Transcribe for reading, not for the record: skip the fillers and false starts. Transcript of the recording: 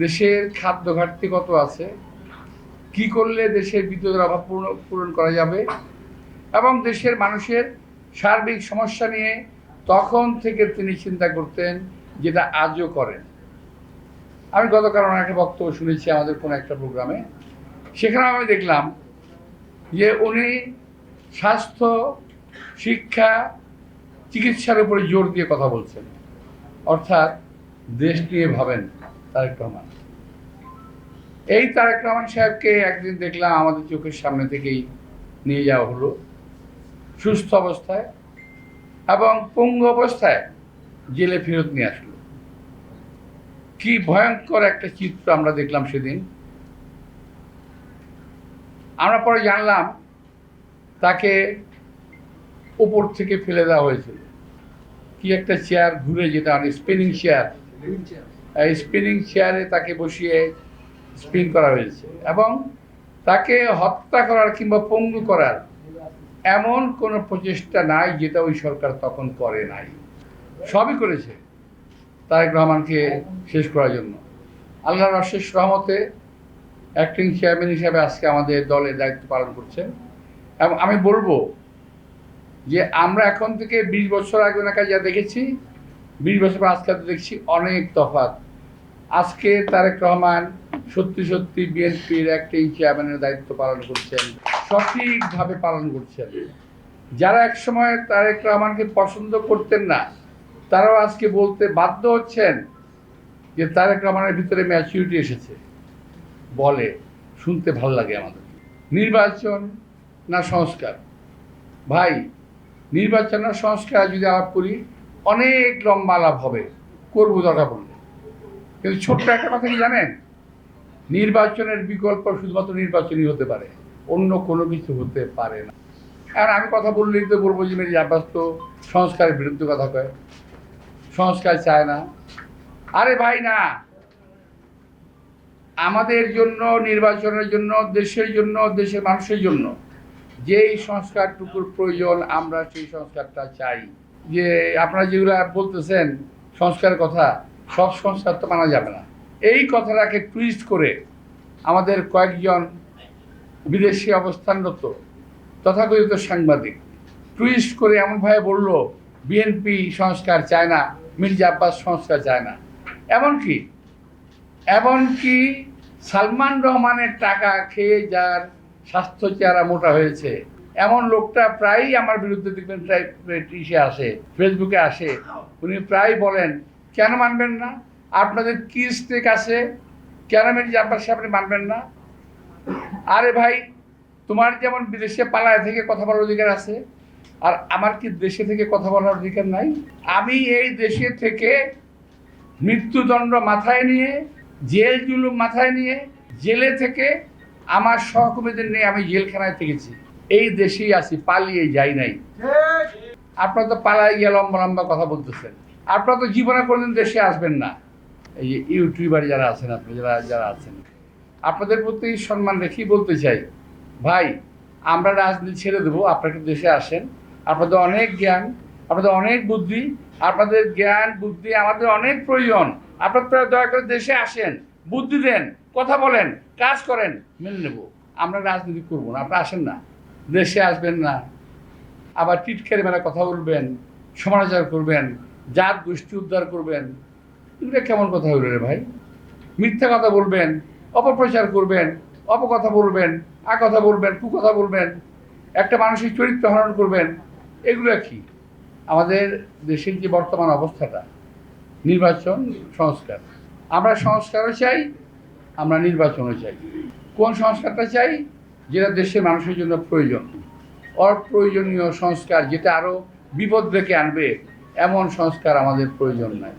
দেশের খাদ্য ঘাটতি কত আছে, কি করলে দেশের বিদ্যুতের অভাব পূরণ করা যাবে এবং দেশের মানুষের সার্বিক সমস্যা নিয়ে তখন থেকে তিনি চিন্তা করতেন, যেটা আজও করেন। আমি গতকাল একটা বক্তব্য শুনেছি আমাদের কোনো একটা প্রোগ্রামে, সেখানে আমি দেখলাম যে উনি স্বাস্থ্য, শিক্ষা, চিকিৎসার উপরে জোর দিয়ে কথা বলছেন, অর্থাৎ দেশ নিয়ে ভাবেন তারেক রহমান। এই তারেক রহমান সাহেবকে একদিন দেখলাম আমাদের চোখের সামনে থেকেই নিয়ে যাওয়া হলো সুস্থ অবস্থায় এবং পঙ্গু অবস্থায় জেলে ফেরত নিয়ে আসলো। কি ভয়ঙ্কর একটা চিত্র আমরা দেখলাম সেদিন। আমরা পরে জানলাম তাকে উপর থেকে ফেলে দেওয়া হয়েছিল। কি একটা চেয়ার ঘুরে, যেটা স্পিনিং চেয়ার, এই স্পিনিং চেয়ারে তাকে বসিয়ে স্পিন করা হয়েছে এবং তাকে হত্যা করার কিংবা পঙ্গু করার এমন কোনো প্রচেষ্টা নাই যেটা ওই সরকার তখন করে নাই। সবই করেছে তারেক রহমানকে শেষ করার জন্য। আল্লাহর অশেষ রহমতে অ্যাক্টিং চেয়ারম্যান হিসাবে আজকে আমাদের দলের দায়িত্ব পালন করছেন এবং আমি বলবো যে আমরা এখন থেকে 20 বছর আগে ওনাকে যা দেখেছি, 20 বছর পর আজকে দেখছি অনেক তফাৎ। আজকে তারেক রহমান সত্যি সত্যি বিএনপির অ্যাক্টিং চেয়ারম্যানের দায়িত্ব পালন করছেন, সঠিকভাবে পালন করছেন। যারা একসময় তারেক রহমানকে পছন্দ করতেন না, তারাও আজকে বলতে বাধ্য হচ্ছেন যে তারেক রহমানের ভিতরে ম্যাচুরিটি এসেছে। বলে শুনতে ভাল লাগে আমাদের। নির্বাচন না সংস্কার? ভাই, নির্বাচন না সংস্কার যদি আলাপ করি অনেক লম্বা আলাপ হবে, করবো দরকার পড়লে। কিন্তু ছোট্ট একটা কথা কি জানেন, নির্বাচনের বিকল্প শুধুমাত্র নির্বাচনই হতে পারে, অন্য কোনো কিছু হতে পারে না। আর আমি কথা বললেই তো বলবো যে মির্জা আব্বাস তো সংস্কারের বিরুদ্ধে কথা কয়, সংস্কার চায় না। আরে ভাই না, আমাদের জন্য, নির্বাচনের জন্য, দেশের জন্য, দেশের মানুষের জন্য যেই সংস্কারটুকুর প্রয়োজন আমরা সেই সংস্কারটা চাই। যে আপনারা যেগুলো বলতেছেন সংস্কারের কথা, সব সংস্কার তো মানা যাবে না। এই কথাটাকে টুইস্ট করে আমাদের কয়েকজন বিদেশি অবস্থানরত তথাকথিত সাংবাদিক টুইস্ট করে এমনভাবে বলল বিএনপি সংস্কার চায় না, মির্জা আব্বাস সংস্কার চায় না। এমনকি সালমান রহমানের টাকা খেয়ে যার স্বাস্থ্য চেহারা মোটা হয়েছে এমন লোকটা প্রায়ই আমার বিরুদ্ধে দেখবেন, প্রায় আসে, ফেসবুকে আসে, উনি প্রায় বলেন কেন মানবেন না, আপনাদের কি স্টেক আছে, কেন মির্জা আব্বাস আপনি মানবেন না? আরে ভাই, তোমার যেমন বিদেশে পালায় থেকে কথা বলার অধিকার আছে, আর আমার কি দেশে থেকে কথা বলার অধিকার নাই? আমি এই দেশে থেকে মৃত্যুদণ্ড মাথায় নিয়ে, জেল জুলুম মাথায় নিয়ে, জেলে থেকে আমার সহকর্মীদের নিয়ে আমি জেলখানায় থেকেছি, এই দেশেই আছি, পালিয়ে যাই নাই। আপনারা তো পালাই গিয়ে লম্বা লম্বা কথা বলতেছেন, আপনারা তো জীবনে কোনোদিন দেশে আসবেন না। এই যে ইউটিউবার যারা আছেন, আপনি যারা আছেন, আপনাদের প্রতি সম্মান রেখেই বলতে চাই, ভাই আমরা রাজনীতি ছেড়ে দেবো, আপনারা দেশে আসেন, আপনাদের অনেক জ্ঞান, আপনাদের অনেক বুদ্ধি, আপনাদের জ্ঞান বুদ্ধি আমাদের অনেক প্রয়োজন। আপনারা দয়া করে দেশে আসেন, বুদ্ধি দেন, কথা বলেন, কাজ করেন, মেনে নেব। আমরা রাজনীতি করবো না, আপনারা আসেন না, দেশে আসবেন না, আবার টিটকারি মেলা কথা বলবেন, সমালোচনা করবেন, জাত গোষ্ঠী উদ্ধার করবেন। এগুলো কেমন কথা হইল রে ভাই? মিথ্যা কথা বলবেন, অপপ্রচার করবেন, অপকথা বলবেন, কথা বলবেন, কুকথা বলবেন, একটা মানসিক চরিত্র হরণ করবেন। এগুলো কি? আমাদের দেশের যে বর্তমান অবস্থাটা, নির্বাচন, সংস্কার, আমরা সংস্কারও চাই, আমরা নির্বাচনও চাই। কোন সংস্কারটা চাই? যেটা দেশের মানুষের জন্য প্রয়োজন। অপ্রয়োজনীয় সংস্কার যেটা আরও বিপদ ডেকে আনবে, এমন সংস্কার আমাদের প্রয়োজন নাই।